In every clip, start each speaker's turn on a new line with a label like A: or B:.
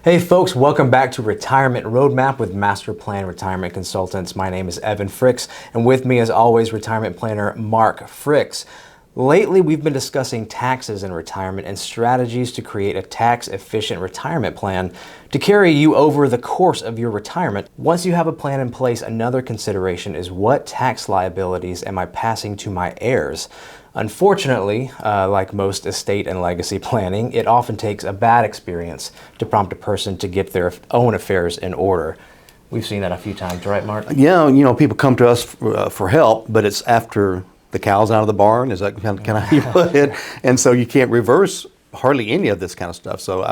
A: Hey folks, welcome back to Retirement Roadmap with MasterPlan Retirement Consultants. My name is Evan Fricks, and with me as always, retirement planner Mark Fricks. Lately, we've been discussing taxes in retirement and strategies to create a tax-efficient retirement plan to carry you over the course of your retirement. Once you have a plan in place, another consideration is what tax liabilities am I passing to my heirs? Unfortunately, like most estate and legacy planning, it often takes a bad experience to prompt a person to get their own affairs in order. We've seen that a few times, right, Mark?
B: Yeah, people come to us for help, but it's after the cow's out of the barn. Is that kind of how you put it? And so you can't reverse hardly any of this kind of stuff. So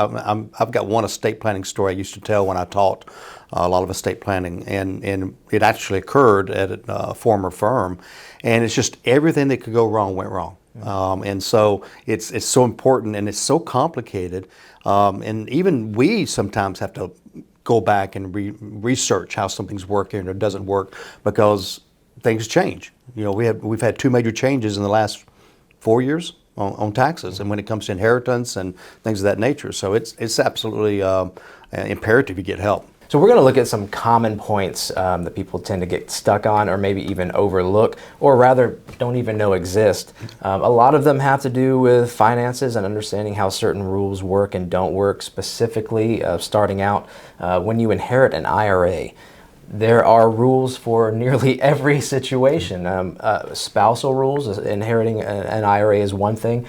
B: I've got one estate planning story I used to tell when I taught a lot of estate planning, and it actually occurred at a former firm, and it's just everything that could go wrong went wrong. And so it's so important, and it's so complicated, and even we sometimes have to go back and research how something's working or doesn't work because things change. We've had two major changes in the last 4 years on taxes, and when it comes to inheritance and things of that nature. So it's absolutely imperative you get help.
A: So we're going to look at some common points that people tend to get stuck on or maybe even overlook, or rather don't even know exist. A lot of them have to do with finances and understanding how certain rules work and don't work, specifically starting out when you inherit an IRA. There are rules for nearly every situation. Spousal rules, inheriting an IRA is one thing,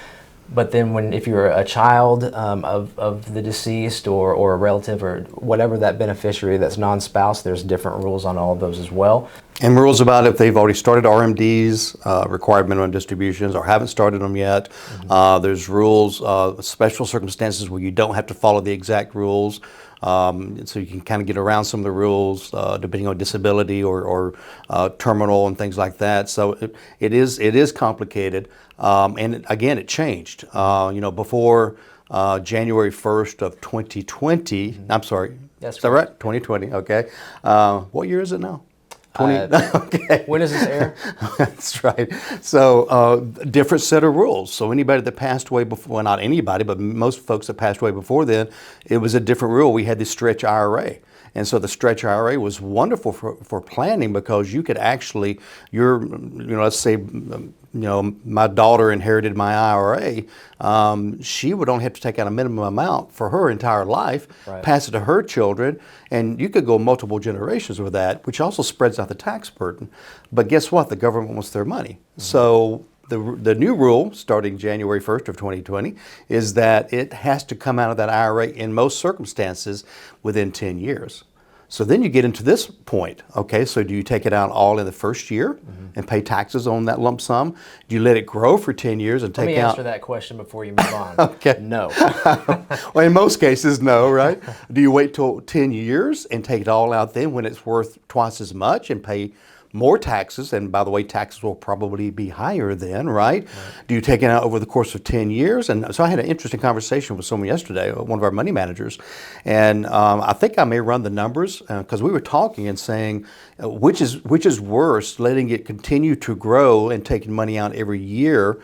A: but then if you're a child of the deceased or a relative or whatever that beneficiary that's non-spouse, there's different rules on all of those as well.
B: And rules about if they've already started RMDs, required minimum distributions, or haven't started them yet. There's rules, special circumstances where you don't have to follow the exact rules. So you can kind of get around some of the rules depending on disability or terminal and things like that. So it is complicated, and again, it changed. Before January 1st of 2020. I'm sorry.
A: That's
B: is that right? 2020. Okay. What year is it now? 20. Okay.
A: When does this air?
B: That's right. So different set of rules. So anybody that passed away before, well, not anybody, but most folks that passed away before then, it was a different rule. We had the stretch IRA. And so the stretch IRA was wonderful for planning because you could actually, let's say, my daughter inherited my IRA. She would only have to take out a minimum amount for her entire life, right, pass it to her children, and you could go multiple generations with that, which also spreads out the tax burden. But guess what? The government wants their money. So the new rule, starting January 1st of 2020, is that it has to come out of that IRA in most circumstances within 10 years. So then you get into this point, okay, so do you take it out all in the first year and pay taxes on that lump sum? Do you let it grow for 10 years and take out?
A: Let me answer that question before you move on.
B: Okay.
A: No.
B: Well, in most cases, no, right? Do you wait till 10 years and take it all out then when it's worth twice as much and pay more taxes? And by the way, taxes will probably be higher then, right? Do you take it out over the course of 10 years? And so I had an interesting conversation with someone yesterday, one of our money managers, and I think I may run the numbers because we were talking and saying, which is worse, letting it continue to grow and taking money out every year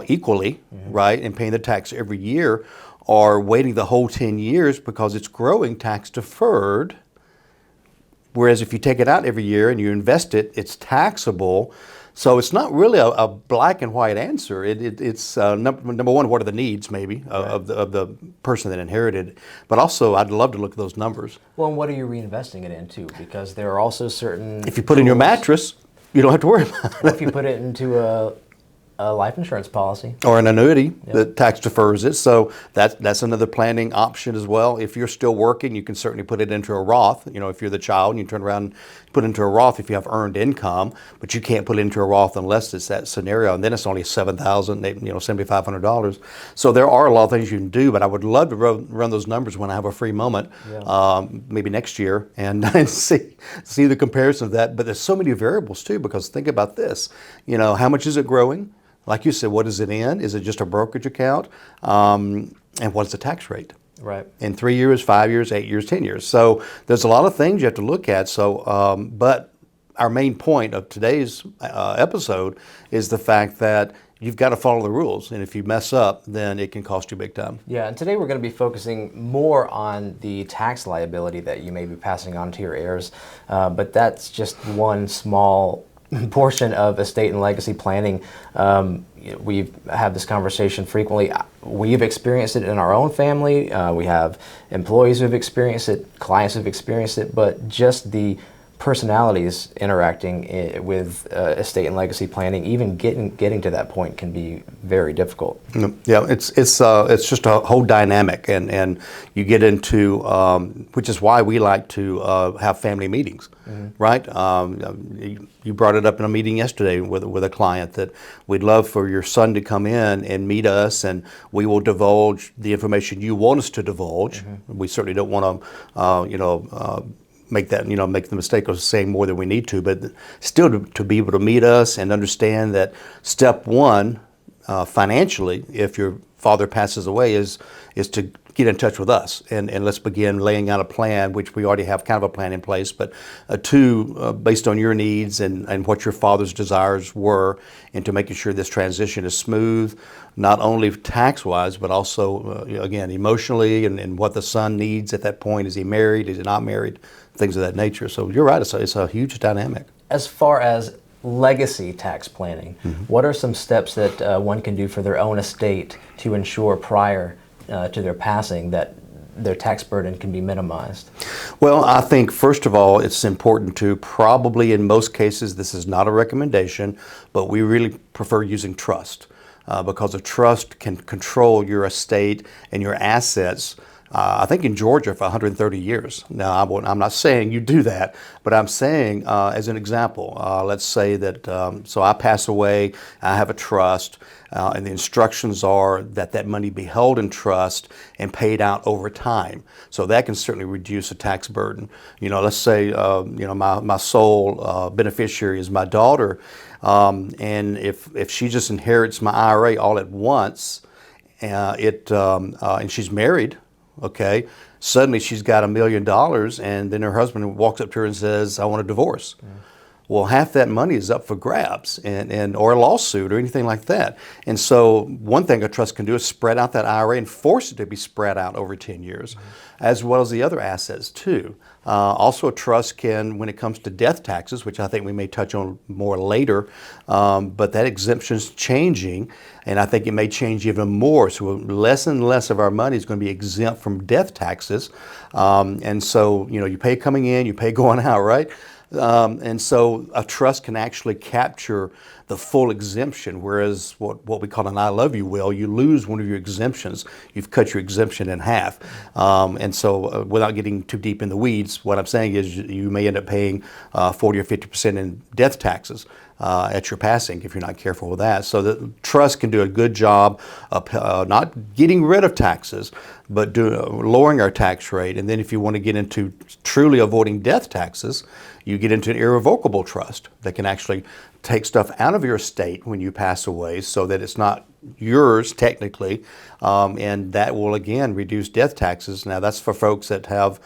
B: equally, right, and paying the tax every year, or waiting the whole 10 years because it's growing tax deferred. Whereas if you take it out every year and you invest it, it's taxable. So it's not really a black and white answer. It's number one, what are the needs maybe of the person that inherited? But also, I'd love to look at those numbers.
A: Well, and what are you reinvesting it into? Because there are also certain...
B: If you put it in your mattress, you don't have to worry about it.
A: Or if you put it into a life insurance policy.
B: Or an annuity that tax defers it. So that's another planning option as well. If you're still working, you can certainly put it into a Roth. If you're the child and you turn around and put it into a Roth if you have earned income, but you can't put it into a Roth unless it's that scenario, and then it's only $7,000, $7,500. So there are a lot of things you can do, but I would love to run those numbers when I have a free moment, maybe next year, and see the comparison of that. But there's so many variables too, because think about this, how much is it growing? Like you said, what is it in? Is it just a brokerage account? And what's the tax rate?
A: Right.
B: In 3 years, 5 years, 8 years, 10 years. So there's a lot of things you have to look at. So, but our main point of today's episode is the fact that you've got to follow the rules. And if you mess up, then it can cost you big time.
A: Yeah, and today we're going to be focusing more on the tax liability that you may be passing on to your heirs, but that's just one small portion of estate and legacy planning. We have this conversation frequently. We've experienced it in our own family. We have employees who've experienced it, clients who've experienced it, but just the personalities interacting with estate and legacy planning, even getting to that point, can be very difficult.
B: Yeah, it's just a whole dynamic, and you get into which is why we like to have family meetings, right? You brought it up in a meeting yesterday with a client that we'd love for your son to come in and meet us, and we will divulge the information you want us to divulge. We certainly don't want to, make the mistake of saying more than we need to, but still to be able to meet us and understand that step one, financially, if your father passes away, is to get in touch with us and let's begin laying out a plan, which we already have kind of a plan in place, but based on your needs and what your father's desires were, into making sure this transition is smooth, not only tax-wise, but also, again, emotionally, and what the son needs at that point. Is he married? Is he not married? Things of that nature. So you're right, it's a huge dynamic.
A: As far as legacy tax planning, what are some steps that one can do for their own estate to ensure prior to their passing that their tax burden can be minimized?
B: Well, I think first of all, it's important to probably, in most cases, this is not a recommendation, but we really prefer using trust because a trust can control your estate and your assets. I think in Georgia for 130 years. Now, I'm not saying you do that, but I'm saying as an example, let's say that, so I pass away, I have a trust, and the instructions are that money be held in trust and paid out over time. So that can certainly reduce a tax burden. Let's say, my sole beneficiary is my daughter, and if she just inherits my IRA all at once, and she's married, okay, suddenly she's got $1 million, and then her husband walks up to her and says, I want a divorce. Well, half that money is up for grabs, or a lawsuit or anything like that. And so one thing a trust can do is spread out that IRA and force it to be spread out over 10 years, as well as the other assets too. Also, a trust can, when it comes to death taxes, which I think we may touch on more later, but that exemption is changing, and I think it may change even more. So less and less of our money is going to be exempt from death taxes. And so, you pay coming in, you pay going out, right? And so a trust can actually capture the full exemption, whereas what we call an I love you will, you lose one of your exemptions. You've cut your exemption in half. And so without getting too deep in the weeds, what I'm saying is you may end up paying 40 or 50% in death taxes at your passing if you're not careful with that. So the trust can do a good job of not getting rid of taxes, but lowering our tax rate. And then if you want to get into truly avoiding death taxes, you get into an irrevocable trust that can actually take stuff out of your estate when you pass away so that it's not yours technically, and that will again reduce death taxes. Now that's for folks that have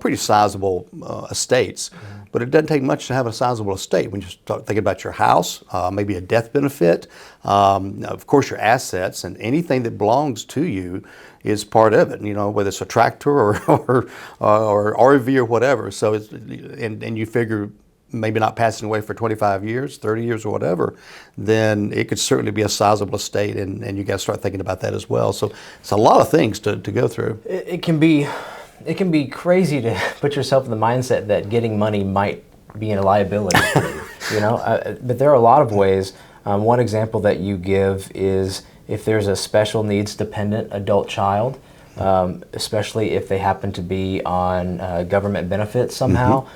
B: pretty sizable estates, but it doesn't take much to have a sizable estate. When you start thinking about your house, maybe a death benefit, of course your assets, and anything that belongs to you is part of it, whether it's a tractor or RV or whatever. So it's, and you figure maybe not passing away for 25 years, 30 years or whatever, then it could certainly be a sizable estate, and you got to start thinking about that as well. So it's a lot of things to go through.
A: It can be crazy to put yourself in the mindset that getting money might be a liability for you, but there are a lot of ways. One example that you give is if there's a special needs dependent adult child, especially if they happen to be on government benefits somehow.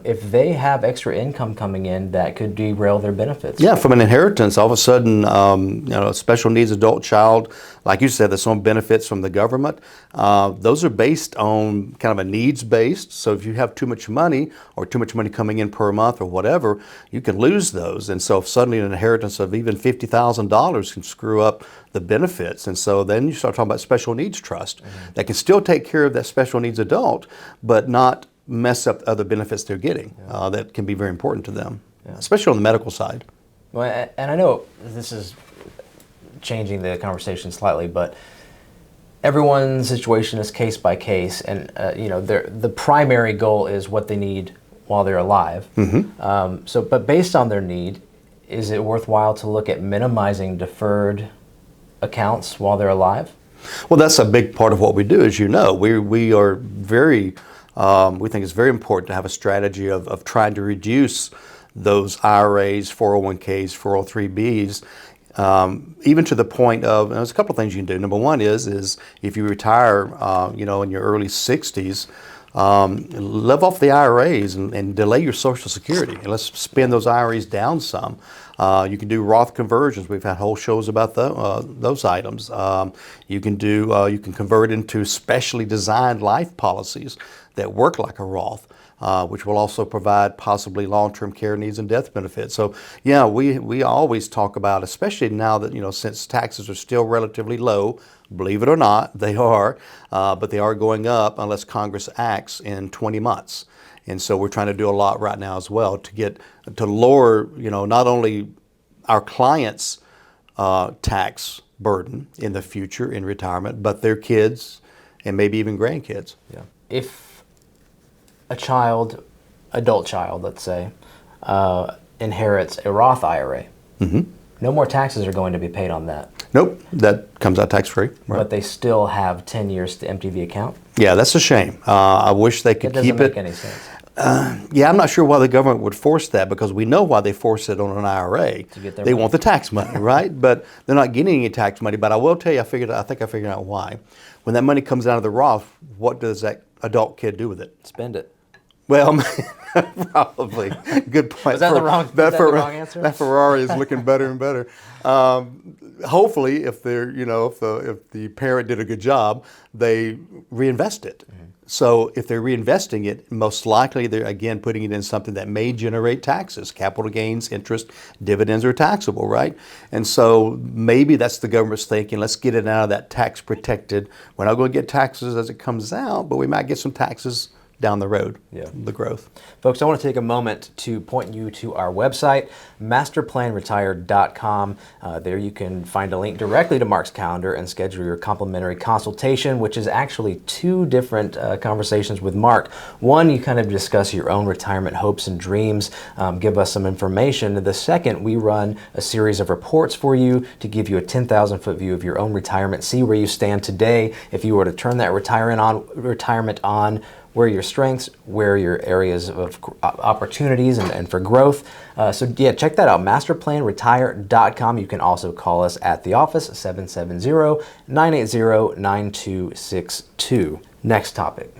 A: If they have extra income coming in, that could derail their benefits.
B: Yeah, from an inheritance, all of a sudden, a special needs adult child, like you said, that's on benefits from the government. Those are based on kind of a needs-based. So if you have too much money or too much money coming in per month or whatever, you can lose those. And so if suddenly an inheritance of even $50,000 can screw up the benefits. And so then you start talking about special needs trust that can still take care of that special needs adult, but not mess up other benefits they're getting that can be very important to them, especially on the medical side.
A: Well, and I know this is changing the conversation slightly, but everyone's situation is case by case, and the primary goal is what they need while they're alive. But based on their need, is it worthwhile to look at minimizing deferred accounts while they're alive?
B: Well, that's a big part of what we do, as you know. We are very, we think it's very important to have a strategy of trying to reduce those IRAs, 401ks, 403bs, even to the point of, and there's a couple of things you can do. Number one is if you retire, in your early 60s, live off the IRAs and delay your Social Security, and let's spend those IRAs down some. You can do Roth conversions. We've had whole shows about those items. You can convert into specially designed life policies that work like a Roth, which will also provide possibly long-term care needs and death benefits. So yeah, we always talk about, especially now that, since taxes are still relatively low, believe it or not, they are, but they are going up unless Congress acts in 20 months. And so we're trying to do a lot right now as well to lower, not only our clients' tax burden in the future in retirement, but their kids and maybe even grandkids.
A: Yeah. If a adult child, let's say, inherits a Roth IRA, no more taxes are going to be paid on that.
B: Nope, that comes out tax-free. Right.
A: But they still have 10 years to empty the account?
B: Yeah, that's a shame. I wish they could keep it.
A: That doesn't make any sense.
B: Yeah, I'm not sure why the government would force that, because we know why they force it on an IRA.
A: To get their
B: they
A: money.
B: want the tax money, right? But they're not getting any tax money. But I will tell you, I think I figured out why. When that money comes out of the Roth, what does that adult kid do with it?
A: Spend it.
B: Well, probably. Good point.
A: Was that the wrong answer?
B: That Ferrari is looking better and better. Hopefully, if the parent did a good job, they reinvest it. So if they're reinvesting it, most likely they're again putting it in something that may generate taxes. Capital gains, interest, dividends are taxable, right? And so maybe that's the government's thinking, let's get it out of that tax protected. We're not going to get taxes as it comes out, but we might get some taxes down the road, the growth.
A: Folks, I want to take a moment to point you to our website, MasterPlanRetired.com. There you can find a link directly to Mark's calendar and schedule your complimentary consultation, which is actually two different conversations with Mark. One, you kind of discuss your own retirement hopes and dreams, give us some information. The second, we run a series of reports for you to give you a 10,000-foot view of your own retirement, see where you stand today. If you were to turn that retirement on, where are your strengths, where are your areas of opportunities and for growth. So yeah, check that out, masterplanretire.com. You can also call us at the office, 770-980-9262. Next topic,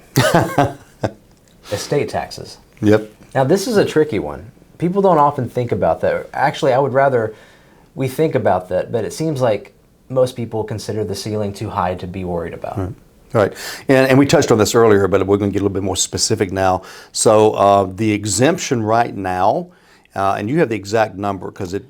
A: estate taxes.
B: Yep.
A: Now this is a tricky one. People don't often think about that. Actually, I would rather we think about that, but it seems like most people consider the ceiling too high to be worried about.
B: Right, and we touched on this earlier, but we're going to get a little bit more specific now. So the exemption right now, and you have the exact number because it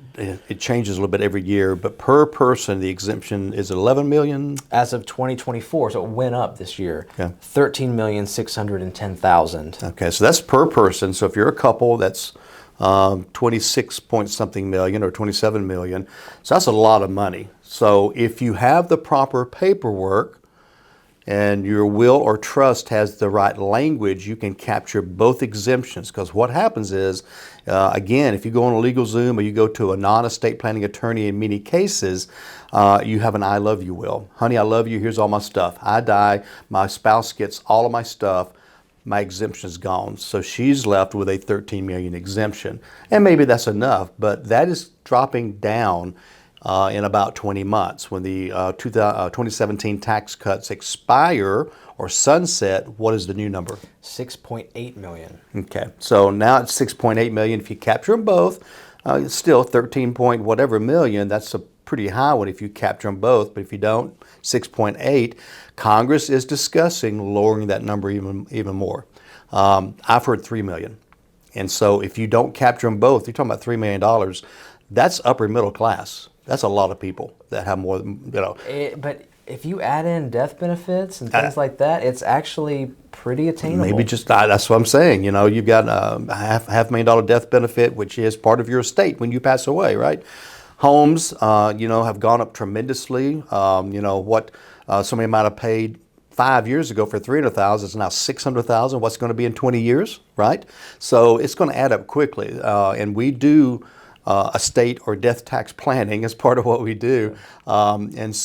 B: changes a little bit every year, but per person the exemption is 11 million?
A: As of 2024, so it went up this year,
B: yeah.
A: 13,610,000.
B: Okay, so that's per person. So if you're a couple, that's 26 point something million or 27 million. So that's a lot of money. So if you have the proper paperwork, and your will or trust has the right language, you can capture both exemptions. Because what happens is, again, if you go on a LegalZoom or you go to a non-estate planning attorney in many cases, you have an I love you will. Honey, I love you, here's all my stuff. I die, my spouse gets all of my stuff, my exemption is gone. So she's left with a 13 million exemption. And maybe that's enough, but that is dropping down in about 20 months. When the 2017 tax cuts expire or sunset, what is the new number?
A: 6.8 million.
B: Okay, so now it's 6.8 million. If you capture them both, it's still 13 point whatever million. That's a pretty high one if you capture them both, but if you don't, 6.8. Congress is discussing lowering that number even more. I've heard 3 million. And so if you don't capture them both, you're talking about $3 million. That's upper middle class. That's a lot of people that have more than,
A: But if you add in death benefits and things like that, it's actually pretty attainable.
B: Maybe that's what I'm saying. You've got a $500,000 death benefit, which is part of your estate when you pass away, right? Homes, have gone up tremendously. What somebody might have paid 5 years ago for $300,000 is now $600,000. What's going to be in 20 years, right? So it's going to add up quickly. And we do estate or death tax planning as part of what we do. It's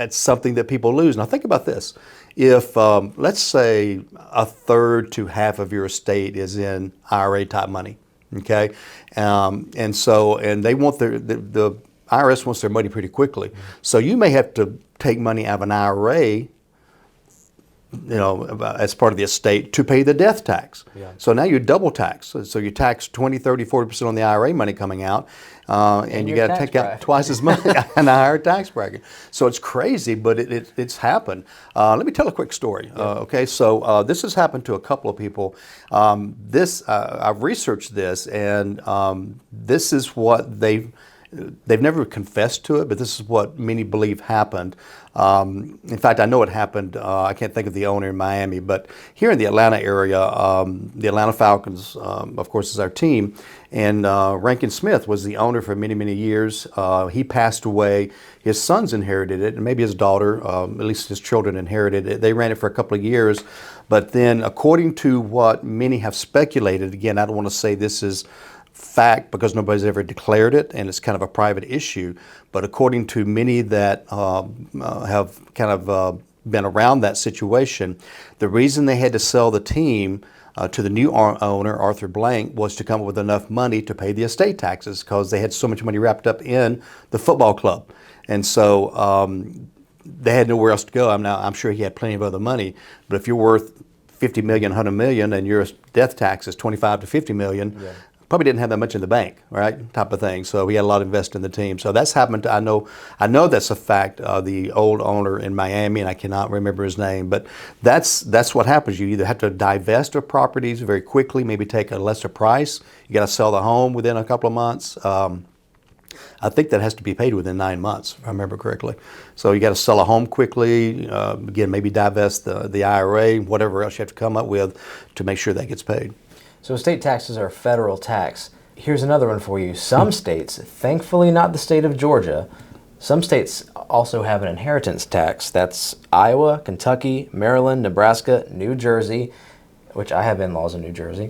B: something that people lose. Now think about this. If, let's say, a third to half of your estate is in IRA type money, okay? And they want the IRS wants their money pretty quickly. So you may have to take money out of an IRA, as part of the estate to pay the death tax.
A: Yeah.
B: So now you're double taxed. So you tax 20, 30, 40% on the IRA money coming out, and you got to take out twice as much in a higher tax bracket. So it's crazy, but it's happened. Let me tell a quick story. Okay, so this has happened to a couple of people. I've researched this, and this is what they've never confessed to it, but this is what many believe happened. In fact, I know it happened. I can't think of the owner in Miami, but here in the Atlanta area, the Atlanta Falcons, of course, is our team, and Rankin Smith was the owner for many, many years. He passed away. His sons inherited it, and maybe his daughter, at least his children inherited it. They ran it for a couple of years, but then according to what many have speculated, again, I don't want to say this is fact because nobody's ever declared it and it's kind of a private issue, but according to many that have kind of been around that situation, the reason they had to sell the team to the new owner, Arthur Blank, was to come up with enough money to pay the estate taxes because they had so much money wrapped up in the football club. And so they had nowhere else to go. I'm sure he had plenty of other money, but if you're worth 50 million, 100 million, and your death tax is 25 to 50 million, yeah, probably didn't have that much in the bank, right? Type of thing. So we had a lot invested in the team. So that's happened to, I know that's a fact. The old owner in Miami, and I cannot remember his name, but that's what happens. You either have to divest of properties very quickly, maybe take a lesser price. You got to sell the home within a couple of months. I think that has to be paid within 9 months, if I remember correctly. So you got to sell a home quickly, again, maybe divest the IRA, whatever else you have to come up with to make sure that gets paid.
A: So estate taxes are a federal tax. Here's another one for you. Some states, thankfully not the state of Georgia, some states also have an inheritance tax. That's Iowa, Kentucky, Maryland, Nebraska, New Jersey, which I have in-laws in New Jersey,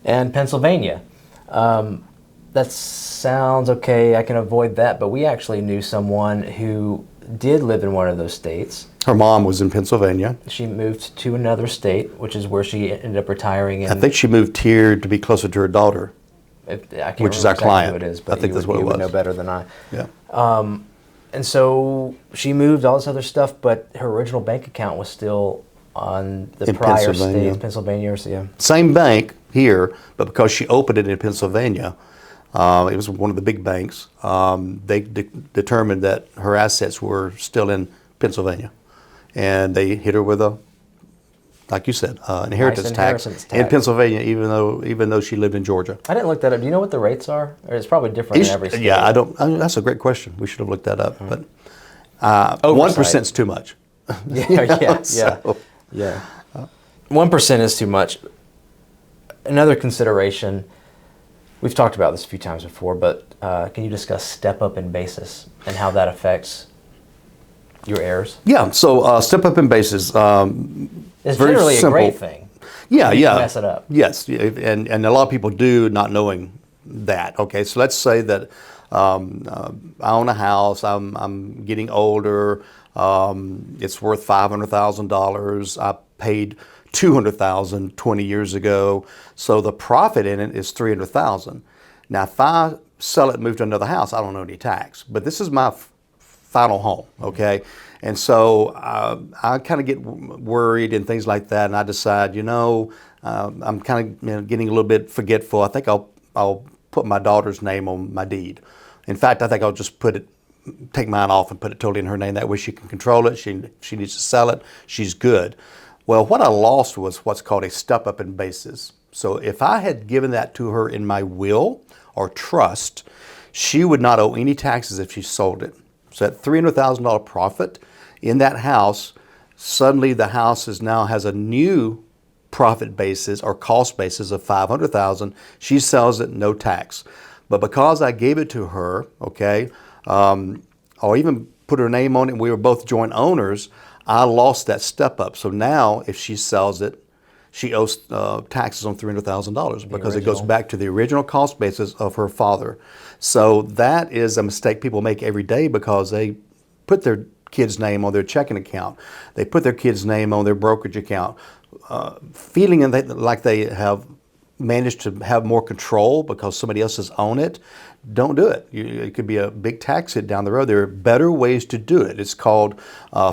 A: and Pennsylvania. That sounds okay, I can avoid that, but we actually knew someone who did live in one of those states.
B: Her mom was in Pennsylvania.
A: She moved to another state, which is where she ended up retiring.
B: I think she moved here to be closer to her daughter, which is our client.
A: Who it is, but
B: I think that's what it was.
A: You would know better than I.
B: Yeah.
A: And so she moved, all this other stuff, but her original bank account was still on the prior state, Pennsylvania. Yeah.
B: Same bank here, but because she opened it in Pennsylvania, it was one of the big banks, they determined that her assets were still in Pennsylvania. And they hit her with like you said, inheritance tax in Pennsylvania, even though she lived in Georgia.
A: I didn't look that up. Do you know what the rates are? Or it's probably different in every state.
B: Yeah, I don't. That's a great question. We should have looked that up. But 1% is too much.
A: Yeah. 1% is too much. Another consideration. We've talked about this a few times before, but can you discuss step up in basis and how that affects your heirs? Yeah, so step up in basis. It's generally a great thing.
B: Yeah.
A: Mess it up.
B: Yes, and a lot of people do not knowing that. Okay, so let's say that I own a house. I'm getting older. It's worth $500,000. I paid $200,000 20 years ago. So the profit in it is $300,000. Now, if I sell it and move to another house, I don't owe any tax. But this is my final home, okay? And so I kind of get worried and things like that, and I decide, I'm kind of getting a little bit forgetful. I think I'll put my daughter's name on my deed. In fact, I think I'll just take mine off and put it totally in her name. That way she can control it. She needs to sell it. She's good. Well, what I lost was what's called a step up in basis. So if I had given that to her in my will or trust, she would not owe any taxes if she sold it. So that $300,000 profit in that house, suddenly the house now has a new profit basis or cost basis of $500,000. She sells it, no tax. But because I gave it to her, okay, or even put her name on it, and we were both joint owners, I lost that step up. So now if she sells it, she owes taxes on $300,000 because it goes back to the original cost basis of her father. So that is a mistake people make every day because they put their kid's name on their checking account. They put their kid's name on their brokerage account, feeling like they have managed to have more control because somebody else has owned it. Don't do it. It could be a big tax hit down the road. There are better ways to do it. It's called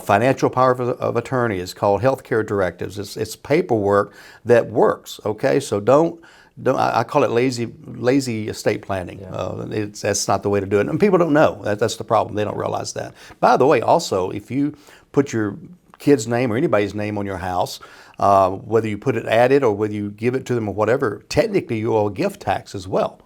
B: financial power of attorney. It's called healthcare directives. It's paperwork that works. Okay, so don't. I call it lazy estate planning. Yeah. That's not the way to do it, and people don't know. That's the problem. They don't realize that. By the way, also, if you put your kid's name or anybody's name on your house, whether you put it at it or whether you give it to them or whatever, technically you owe a gift tax as well.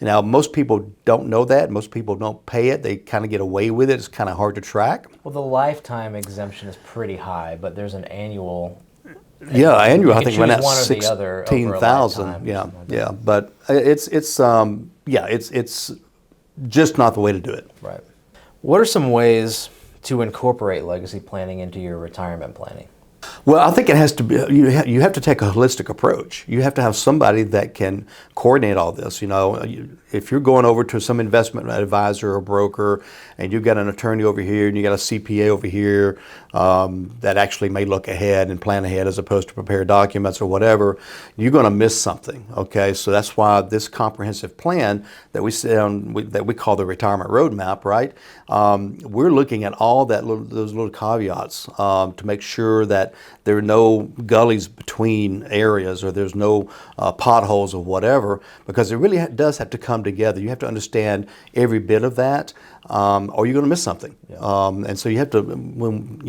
B: Now, most people don't know that. Most people don't pay it. They kind of get away with it. It's kind of hard to track.
A: Well, the lifetime exemption is pretty high, but there's an annual.
B: Yeah, annual. I think
A: one
B: that's
A: or the other.
B: 16,000. Yeah. But it's just not the way to do it.
A: Right. What are some ways to incorporate legacy planning into your retirement planning?
B: Well, I think it has to be, you have to take a holistic approach. You have to have somebody that can coordinate all this. If you're going over to some investment advisor or broker and you've got an attorney over here and you got a CPA over here that actually may look ahead and plan ahead as opposed to prepare documents or whatever, you're going to miss something. Okay, so that's why this comprehensive plan that we sit on, that we call the retirement roadmap, right? We're looking at all those little caveats to make sure that there are no gullies between areas or there's no potholes or whatever, because it really does have to come together. You have to understand every bit of that, or you're going to miss something. Yeah. And so you have to, when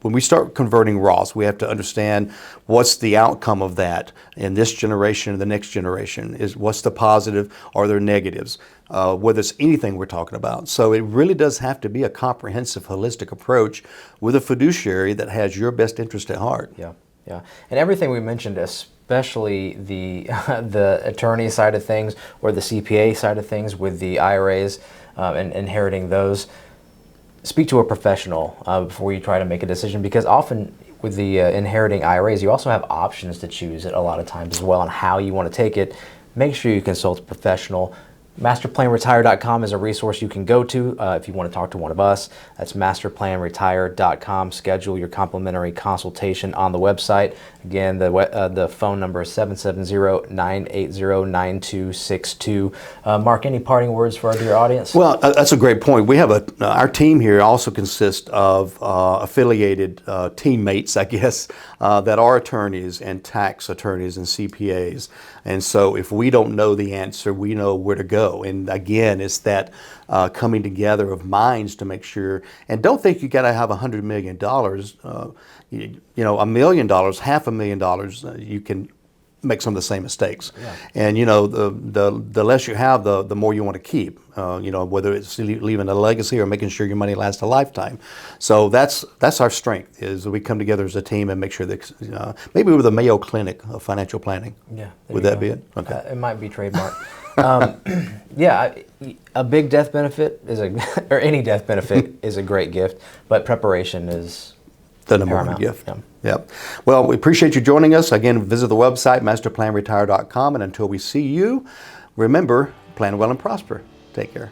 B: we start converting Roths, we have to understand what's the outcome of that in this generation and the next generation. What's the positive? Are there negatives? Whether it's anything we're talking about. So it really does have to be a comprehensive, holistic approach with a fiduciary that has your best interest at heart.
A: Yeah. And everything we mentioned, especially the the attorney side of things or the CPA side of things with the IRAs and inheriting those, speak to a professional before you try to make a decision, because often with the inheriting IRAs, you also have options to choose at a lot of times as well on how you want to take it. Make sure you consult a professional. MasterPlanRetire.com is a resource you can go to if you want to talk to one of us. That's MasterPlanRetire.com. Schedule your complimentary consultation on the website. Again, the phone number is 770-980-9262. Mark, any parting words for our dear audience?
B: Well, that's a great point. We have our team here also consists of affiliated teammates, I guess, that are attorneys and tax attorneys and CPAs. And so if we don't know the answer, we know where to go. And again, it's that coming together of minds to make sure. And don't think you got to have $100 million. $1 million, $500,000, you can make some of the same mistakes. Yeah. And the less you have, the more you want to keep. Whether it's leaving a legacy or making sure your money lasts a lifetime. So that's our strength, is we come together as a team and make sure that maybe we're the Mayo Clinic of financial planning.
A: Yeah.
B: Would that be it? Okay.
A: It might be trademark. Yeah, a big death benefit or any death benefit is a great gift, but preparation is
B: the number one gift. Yeah. Well, we appreciate you joining us. Again, visit the website, MasterPlanRetire.com, and until we see you, remember, plan well and prosper. Take care.